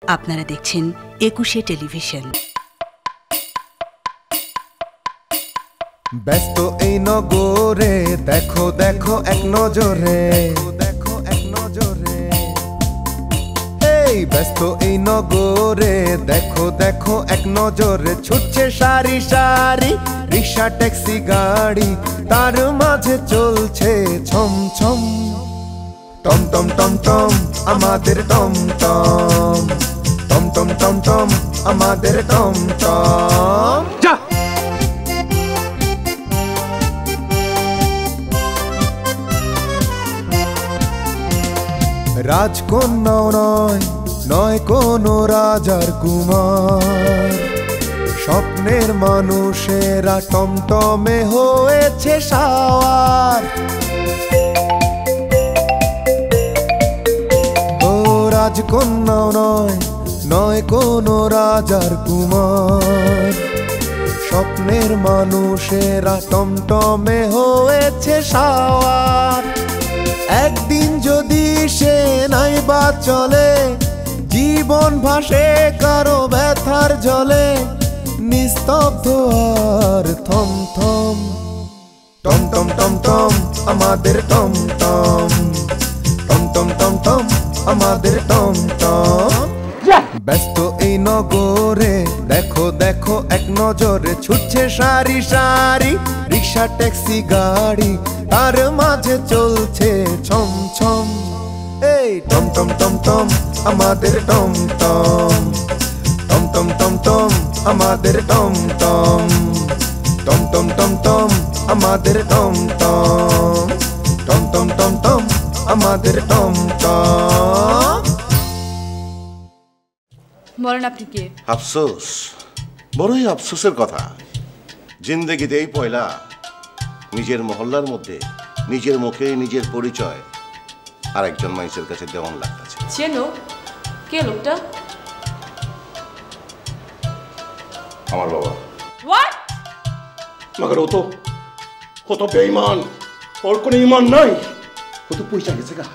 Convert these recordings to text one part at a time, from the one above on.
আপনারা দেখছেন একুশে টেলিভিশন। ব্যস্ত এই নগরে দেখো দেখো এক নজরে, দেখো এক নজরে, এই ব্যস্ত এই নগরে দেখো দেখো এক নজরে, ছুটছে সারি সারি রিক্সা ট্যাক্সি গাড়ি, তার মাঝে চলছে ছম ছম টম টম টম টম আমাদের টম টম, টম টম টম টম আমাদের টম টম। রাজকন্যাও নয়, নয় কোনো রাজার কুমার, স্বপ্নের মানুষেরা টমটমে হয়েছে সাওয়ার। ও রাজকন্যাও নয়, নয় কোনো রাজার কুমার, স্বপ্নের মানুষেরা টমটমে হয়েছে সাওয়ার। একদিন যদি সে নাই বা চলে, জীবন ভাসে কারো ব্যথার জলে, নিস্তব্ধ আর থম থম টম টম টম টম আমাদের টম টম, টম টম টম টম আমাদের টম টম। ব্যস্ত এই নগরে দেখো দেখো এক নজরে, ছুটছে সারি সারি রিক্সা ট্যাক্সি গাড়ি, তার মাঝে চলছে ছম ছম, এই টম টম টম টম আমাদের টম টম, টম টম টম টম আমাদের টম টম, টম টম টম টম আমাদের টম টম, টম টম টম টম আমাদের টম টম। বলেন আপনি কে? আফসোস, বড়ই আফসোসের কথা। জিন্দেগিতে এই পয়লা নিজের মহল্লার মধ্যে নিজের মুখে নিজের পরিচয় আর একজন মানুষের কাছে দেওয়ান লাগতেছে। চেনো কে লোকটা? আমার বাবা। হোয়াট? মগর ও তো বেঈমান, ওর কোনো ইমান নাই, ও তো পয়সা গেছে গা।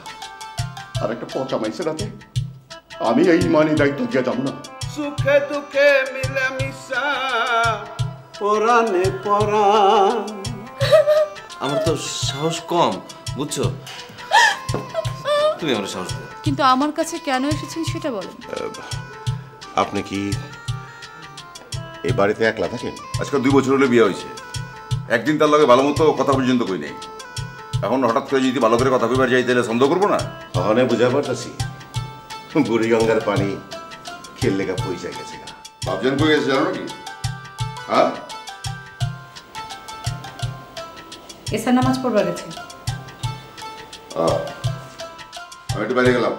আর একটা পচা মাইসের আছে, আমি এই ইমানের দায়িত্ব দিয়ে যাবো না। সুখে দুঃখে মিলামিশা পরানে পরান। আমার তো সাহস কম, বুঝছো? তুমি আমার সাহস দাও। কিন্তু আমার কাছে কেন এসেছেন সেটা বলেন। আপনি কি এই বাড়িতে একলা থাকেন? আজকে 2 বছর হলে বিয়ে হয়েছে, একদিন তার লগে ভালো মতো কথা পর্যন্ত কই নাই। এখন হঠাৎ করে যদি ভালো করে কথা কইবার যাই তাহলে সন্দেহ করবো না? ওখানে বুঝা পারতাছি বুড়ি গঙ্গার পানি খেললে গা পয়সা গেছে গা। ভাবছেন কই গেছে জানো নাকি? হ্যাঁ, এসার নামাজ পড়বা গেছে। আমি একটু বাইরে গেলাম।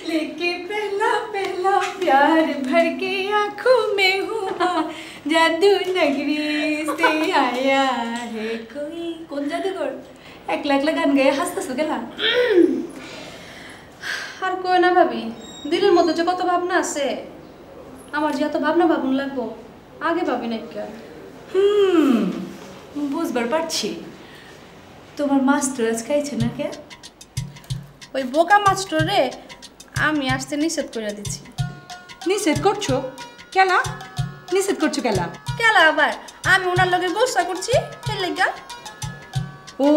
लेके पहला पहला प्यार भर के आंखों में हुआ, जादू नगरी से आया है कोई। কোন জাদুঘর? একলা একলা গান গায়ে হাসতেছো গেলা? আর কই না ভাবি, দিলের মধ্যে যে কত ভাবনা আছে, আমার যে এত ভাবনা ভাবুন লাগবো আগে ভাবি না কেন। বুঝবার পারছি। তোমার মাস্টার আজ খাইছে না কে? ওই বোকা মাস্টারে আমি আসতে নিষেধ করে দিচ্ছি। নিষেধ করছো কেলা? নিষেধ করছো কেলা? কেলা আবার আমি ওনার লগে গোসা করছি এর লাগা। ও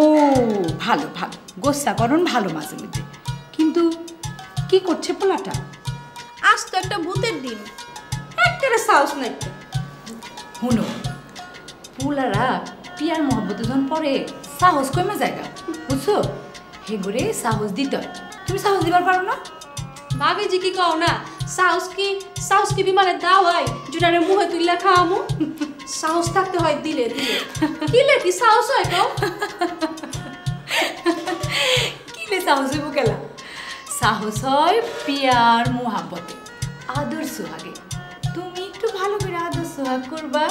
ভালো ভালো, গোসা করুন ভালো মাঝে মধ্যে, কিন্তু কি করছে পোলাটা? আজ তো একটা ভূতের দিন, একটা সাহস নাই। শুনো, পুলারা পিয়ার মহব্বতে যখন পরে সাহস কমে জায়গা, বুঝছো? হে ঘুরে সাহস দিতে হয়। তুমি সাহস দিবার পারো না? ভাবি জি কি কও না, সাহস কি বিমানের দাও হয় জুনারে মুহে তুইলা খাওয়ামু? সাহস থাকতে হয় দিলে দিলে। কিলে কি সাহস হয় কও? কিলে সাহস হইব কেলা? সাহস হয় পিয়ার মোহাব্বতে, আদর সোহাগে। তুমি একটু ভালো করে আদর সোহাগ করবা,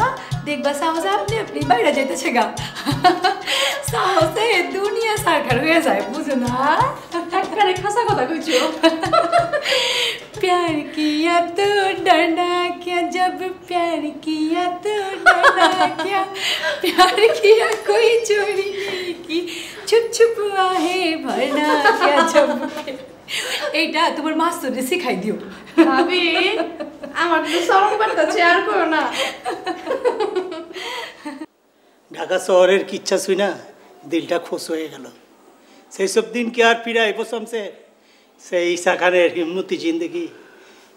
দেখবা সাহস আপনি আপনি বাইরে যেতেছে গা। সাহসে দুনিয়া সারখার হয়ে যায়, বুঝো না? একবারে খাসা কথা কইছো। प्यार किया तो डरना क्या, जब प्यार किया तो डरना क्या, प्यार किया कोई चोरी नहीं की, छुप छुप आहे भरना क्या, जब এইটা তোমার মাস্টারে শিখাই দিও ভাবি। আমার তো শরম করতেছে, আর করো না। ঢাকা শহরের কিচ্ছা শুই না দিলটা খুশ হয়ে গেল। সেই সব দিন কি আর ফিরাইব শমসে? সেই ঈসা খানের হিম্মতি জিন্দগি,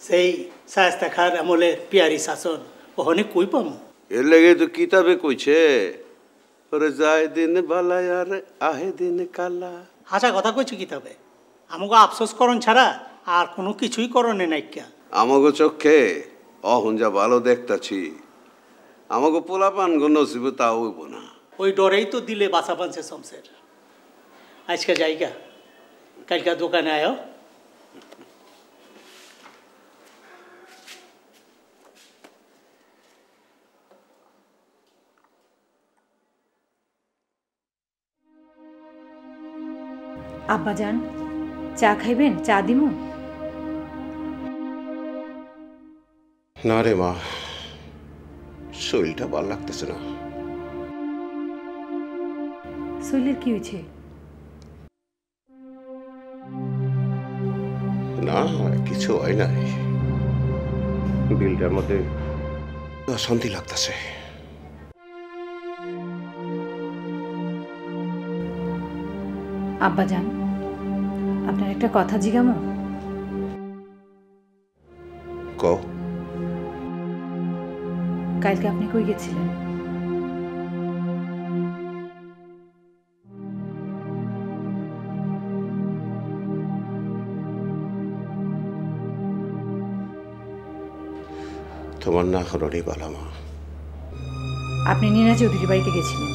সেই শায়েস্তা খার আমলের পিয়ারি শাসন ওখানে কই পামু? এর লেগে তো কিতাবে কইছে, ওরে যায় দিন বালা আর আহে দিন কালা। হাসা কথা কইছি কিতাবে, আমাকে আফসোস করন ছাড়া আর কোনো কিছুই করণে নাইকা। আমাগো চোখে অহন যা ভালো দেখতাছি, আমাগো পোলাপান গো নসিবে তা হইব না। ওই ডরেই তো দিলে বাসা পানছে শমসের। আজকে যাইগা, কালকা দোকানে আয়ো। আব্বাজান চা খাইবেন? চা দিমু? না রে মা, শরীরটা ভালো লাগতেছে না। শরীরের কি হয়েছে? না কিছু হয় নাই, দিলটার মধ্যে অশান্তি লাগতেছে। আব্বাজান আপনার একটা কথা জিজ্ঞামো? কও। কালকে আপনি কই গেছিলেন? তোমার না হরণই বালা মা। আপনি নীনা চৌধুরীর বাড়িতে গেছিলেন।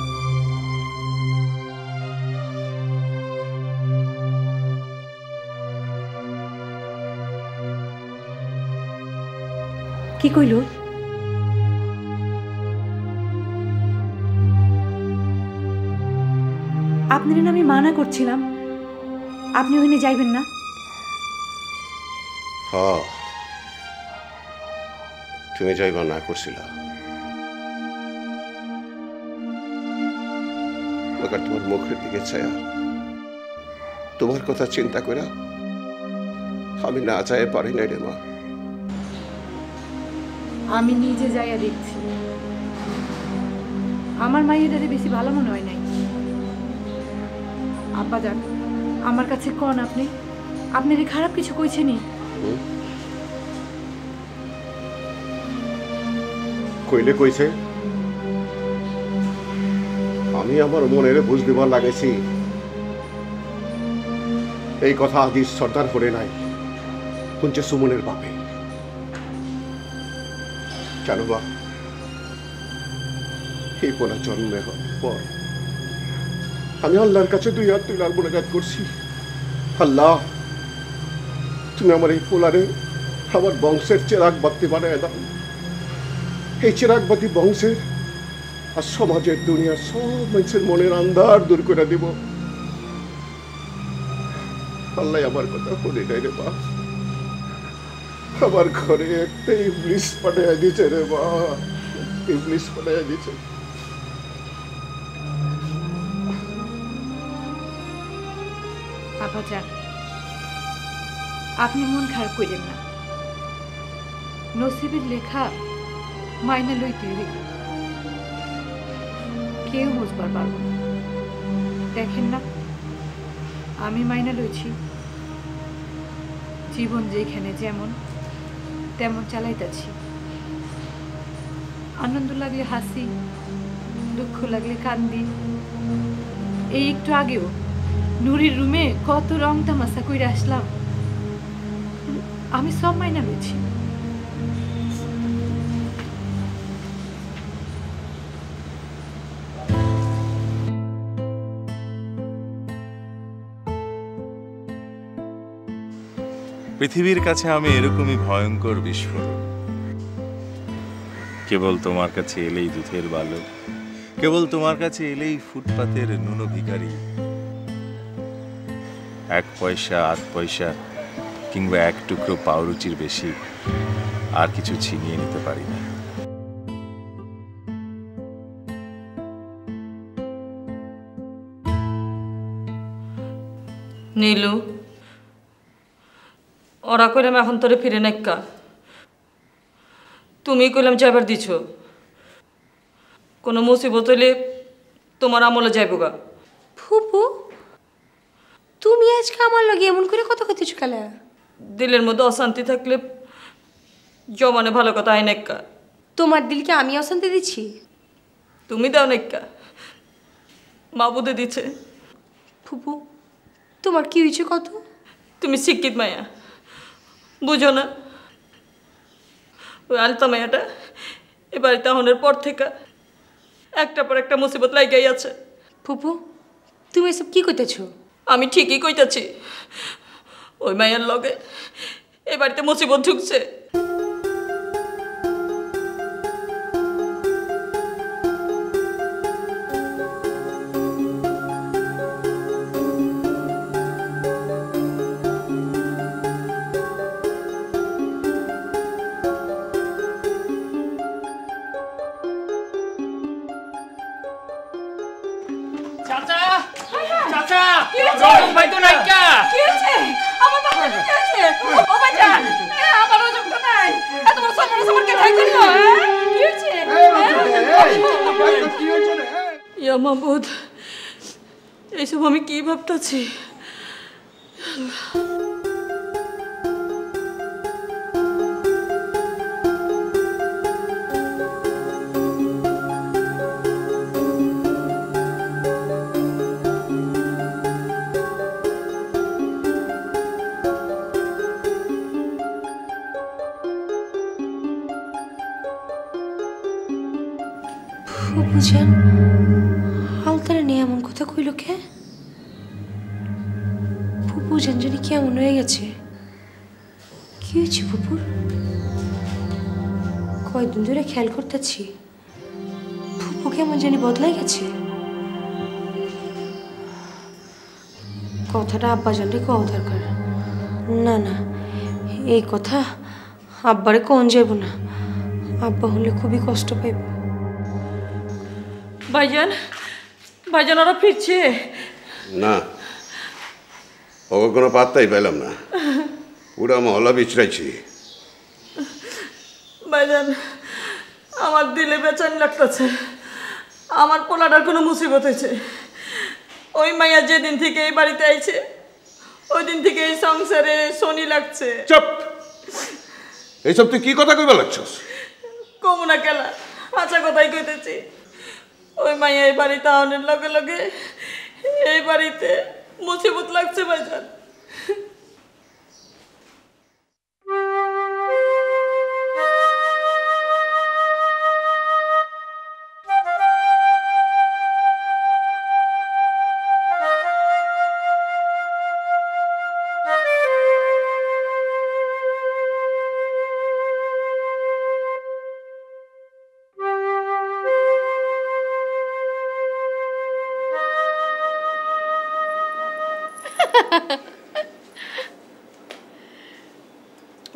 কি কইল? আপনার আমি মানা করছিলাম, আপনি ওখানে যাইবেন না। হ্যাঁ তুমি যাইবা না করছিল, তোমার মুখের দিকে ছায়া, তোমার কথা চিন্তা করে আমি না যাই পারি নাই রে মা। আমি নিজে যাইয়া দেখছি, আমার মাইয়াটারে বেশি ভালো মনে হয় নাই। আব্বা যান আমার কাছে কোন আপনি আপনারে খারাপ কিছু কইছেনি? কইলে কইছে, আমি আমার মনের বুঝ দিবার লাগাইছি। এই কথা আদি সর্দার করে নাই, শুনছে সুমনের বাপে। জানো বা, এই পোলা জন্মে হওয়ার পর আমি আল্লাহর কাছে 2 হাত তুলে মুনাজাত করছি, আল্লাহ তুমি আমার এই পোলারে আমার বংশের চেরাগ বাতি বানায় দাও। এই চিরাগ বাতি বংশের আর সমাজের দুনিয়ার সব মানুষের মনের আন্ধার দূর করে দিব। আল্লাহ আমার কথা শুনে নাই রে মা, আমার ঘরে একটা ইবলিশ পাঠাইয়া দিছে রে মা, ইবলিশ পাঠাইয়া দিছে। আব্বাজান আপনি মন খারাপ কইলেন না, নসিবের লেখা মাইনা লইতে হইল, কেউ বুঝবার পারব না। দেখেন না আমি মাইনা লইছি, জীবন যেখানে যেমন তেমন চালাইতাছি। আনন্দ লাগলে হাসি, দুঃখ লাগলে কান্দি। এই একটু আগেও নুরির রুমে কত রং তামাশা কইরা আসলাম, আমি সব মাইনা লইছি। পৃথিবীর কাছে আমি এরকমই ভয়ঙ্কর বিস্ফোরণ। কেবল তোমার কাছে এলেই দুধের বালক, কেবল তোমার কাছে এলেই ফুটপাতের নুনো ভিখারি। 1 পয়সা 8 পয়সা কিংবা এক টুকরো পাউরুচির বেশি আর কিছু ছিনিয়ে নিতে পারি না। নীলু, ওরা কইলাম এখন তোরে ফিরে নাইকা, তুমি কইলাম যাবার দিছ, কোনো মুসিবত হইলে তোমার আমলে যাইব গা। ফুপু তুমি আজকে আমার লগে এমন করে কথা কইতেছ কেলা? দিলের মধ্যে অশান্তি থাকলে জমানে ভালো কথা হয় নাইকা। তোমার দিলকে আমি অশান্তি দিচ্ছি? তুমি দাও নাইকা, মাবুদে দিছে। ফুপু তোমার কি হয়েছে কত? তুমি শিক্ষিত মায়া, বুঝো না? ওই আলতা মায়াটা এ বাড়িতে আহনের পর থেকে একটা পর একটা মুসিবত লাগাই আছে। ফুপু তুমি এসব কি কইতেছো? আমি ঠিকই কইতাছি, ওই মায়ের লগে এ বাড়িতে মুসিবত ঢুকছে। মাহবুদ, এইসব আমি কি ভাবতেছি? ফুপুজান আলতারে নিয়ে এমন কথা কইল কে? ফুপুজান জানি কেমন হয়ে গেছে। কি হয়েছে ফুপুর? কয়দিন ধরে খেয়াল করতেছি ফুপু কেমন জানি বদলাই গেছে। কথাটা আব্বা জানলে কওয়া দরকার। না না, এই কথা আব্বারে কোন যাইব না, আব্বা হলে খুবই কষ্ট পাইব। ভাইজান, ভাইজান ওরা ফিরছে না, ওকে কোনো পাত্তাই পেলাম না, পুরা মহল্লা বিছড়াইছি। ভাইজান আমার দিলে বেচান লাগতেছে, আমার পোলাটার কোনো মুসিবত হয়েছে। ওই মাইয়া যেদিন থেকে এই বাড়িতে আইছে ওই দিন থেকে এই সংসারে শনি লাগছে। চুপ! এইসব তুই কি কথা কইবা লাগছস? কমু না কেলা, আচ্ছা কথাই কইতেছি। ওই মাইয়া এই বাড়িতে আওনের লগে লগে এই বাড়িতে মুসিবত লাগছে ভাইজান।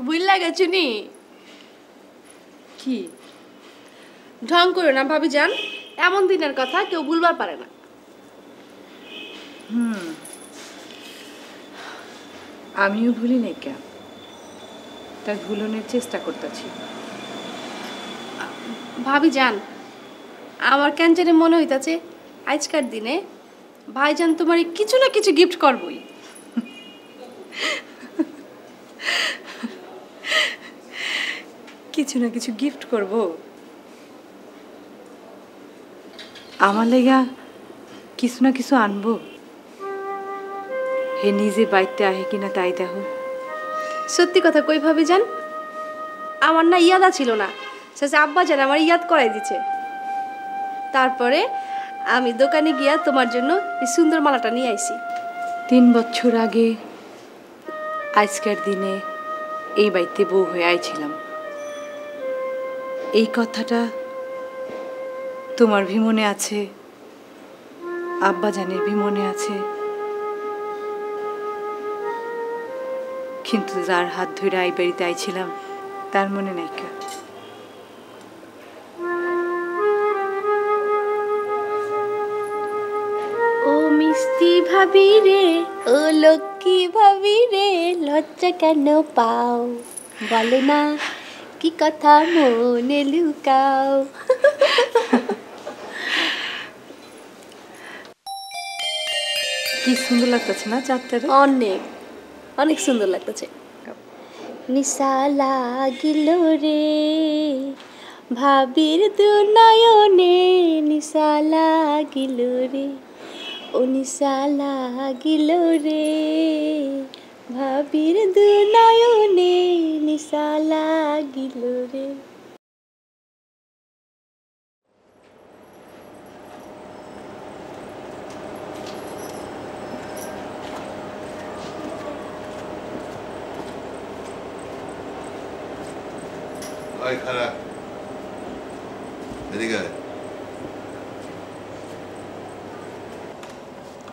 বুঝলা গেছুনি? কি ঢং করো না ভাবি যান, এমন দিনের কথা কেউ ভুলবার পারে না। আমিও ভুলি নাই কেন, তার ভুলনের চেষ্টা করতেছি। ভাবি যান, আমার কেন জানি মনে হইতাছে আজকার দিনে ভাইজান তোমার কিছু না কিছু গিফট করবই। কিছু না কিছু গিফট করব? আমার লেগা কিছু না কিছু আনবো? হে নিজে বাইতে আহে কিনা তাই দেখো। সত্যি কথা কই ভাবি যান, আমার না ইয়াদা ছিল না, শেষে আব্বা যান আমার ইয়াদ করাই দিছে। তারপরে আমি দোকানে গিয়া তোমার জন্য এই সুন্দর মালাটা নিয়ে আইছি। 3 বছর আগে আজকের দিনে এই বাড়িতে বউ হয়ে আইছিলাম। এই কথাটা তোমার ভিমনে আছে, আব্বা জানের ভিমনে আছে, কিন্তু যার হাত ধরে এই বাড়িতে আইছিলাম তার মনে নাই কে? ও মিষ্টি ভাবি রে, ও লক্ষ্মী ভাবি রে, লজ্জা কেন পাও, বলো না কি কথা মনে লুকাও। কি সুন্দর লাগতেছে না চাঁদটারে? অনেক অনেক সুন্দর লাগতেছে। নিশা লাগিল রে ভাবির দুনয়নে, নিশা লাগিল রে, ও নিশা লাগিল রে ভাবির দুনয়নে, নিশা লাগিল রে।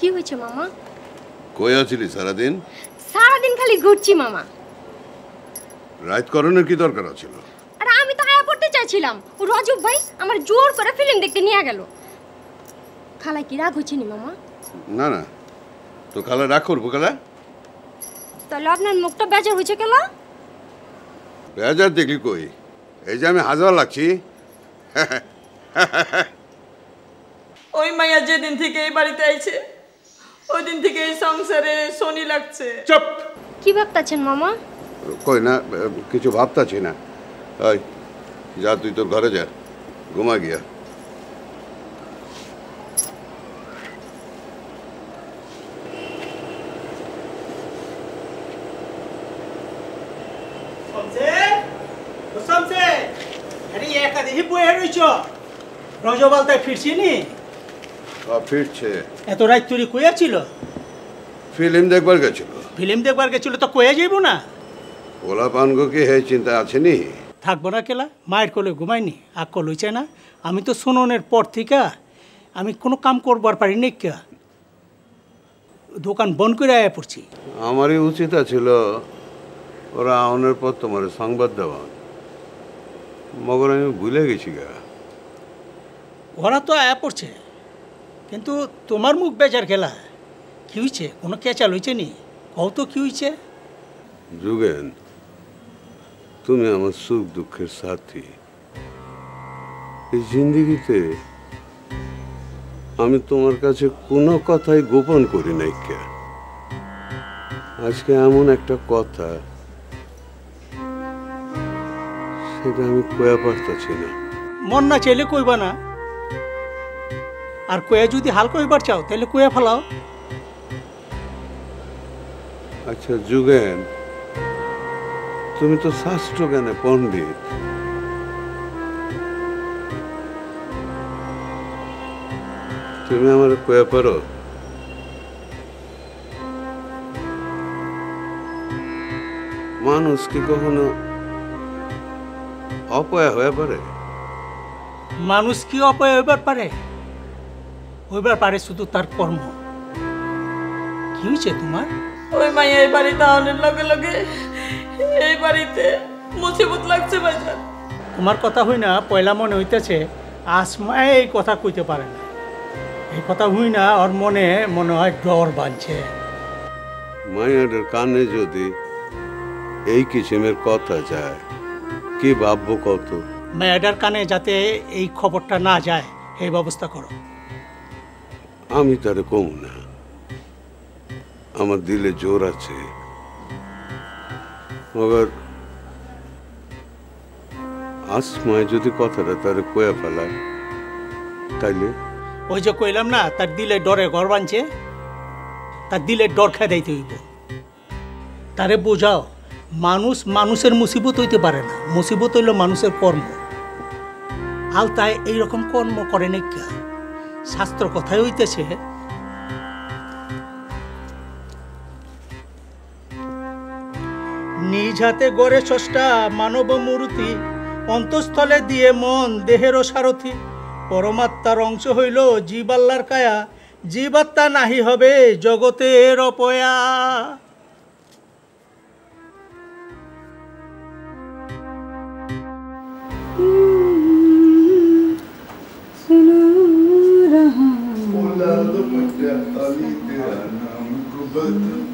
কি হয়েছে মামা? কই আছিলি সারাদিন? সারাদিন খালি ঘুরছি মামা। রাত করণের কি দরকার ছিল? আরে আমি তো আয়া পড়তে চাইছিলাম, ও রজব ভাই আমার জোর করে ফিল্ম দেখতে নিয়ে গেল। খালা কি রাগ হচ্ছে নি মামা? না না, তো খালা রাগ করবো খালা? তাহলে আপনার মুখটা বেজার হয়েছে কেন? বেজার দেখলি কই, এই যে আমি হাজার লাগছি। ওই মাইয়া যেদিন থেকে এই বাড়িতে আইছে ওই দিন থেকে এই সংসারে শনি লাগছে। চুপ! কি ভাবতাছেন মামা? কই না, কিছু ভাবতাছি না। ওই যা, তুই তোর ঘরে যা, ঘুমা গিয়া। রজবালতায় ফিরছি নি? ফিরছে। এত রাত তুই কইয়া ছিল? ফিল্ম দেখবার গেছিল। ফিল্ম দেখবার গেছিল তো কইয়া যাইব না? ওলা পানগো কি হে চিন্তা আছে নি? থাকবো না কেলা, মায়ের কোলে ঘুমাইনি, আগ কল হইছে না। আমি তো শুনোনের পর থেকে আমি কোনো কাম করবার পারি নাই, কে দোকান বন্ধ করে আয়া পড়ছি। আমারই উচিত ছিল ওরা আউনের পর তোমার সংবাদ দেওয়া, মগর আমি ভুলে গেছি গা। ওরা তো আয়া পড়ছে, কিন্তু তোমার মুখ বেজার খেলা। কি হয়েছে? কোনো কেচাল হয়েছে নি? কও তো কি হয়েছে? যুগেন, তুমি আমার সুখ দুঃখের সাথী। এই জিন্দিগিতে আমি তোমার কাছে কোনো কথাই গোপন করি নাই। কে আজকে এমন একটা কথা, সেটা আমি কয়া পারতাছি না। মন না চাইলে কইবা না, আর কয়া যদি হাল কইবার চাও তাহলে কয়া ফেলাও। আচ্ছা যুগেন, তুমি তো শাস্ত্র জ্ঞানে পণ্ডিত, তুমি আমার কয়া পারো মানুষ কি কখনো অপয়া হয়ে পারে? মানুষ কি অপয় হইবার পারে? হইবার পারে শুধু তার কর্ম। কি হয়েছে তোমার? ওই মাইয়া এই বাড়িতে আউনের লগে লগে এই বাড়িতে মুসিবত লাগছে ভাইজান। তোমার কথা হই না পয়লা মনে হইতেছে আসমায় এই কথা কইতে পারে না। এই কথা হই না ওর মনে মনে হয় ডর বাঁধছে। মায়ের কানে যদি এই কিসিমের কথা যায়, কি ভাববো কত? মেয়েটার কানে যাতে এই খবরটা না যায় এই ব্যবস্থা করো। আমি তারে কম না, আমার দিলে জোর আছে, মগর আসমায় যদি কথাটা তারে কয়া ফেলায় তাইলে? ওই যে কইলাম না, তার দিলে ডরে ঘর বাঁধছে, তার দিলে ডর খাই দিতে হইব। তারে বোঝাও মানুষ মানুষের মুসিবত হইতে পারে না, মুসিবত হইল মানুষের কর্ম। আলতায় এইরকম কর্ম করে নাই। শাস্ত্র কথাই হইতেছে নিজ হাতে গড়ে স্রষ্টা মানব মূর্তি, অন্তঃস্থলে দিয়ে মন দেহেরও সারথি। পরমাত্মার অংশ হইল জীবাল্লার কায়া, জীবাত্মা নাহি হবে জগতের অপয়া। लाल दुपट्टा अली तेरा नाम को बता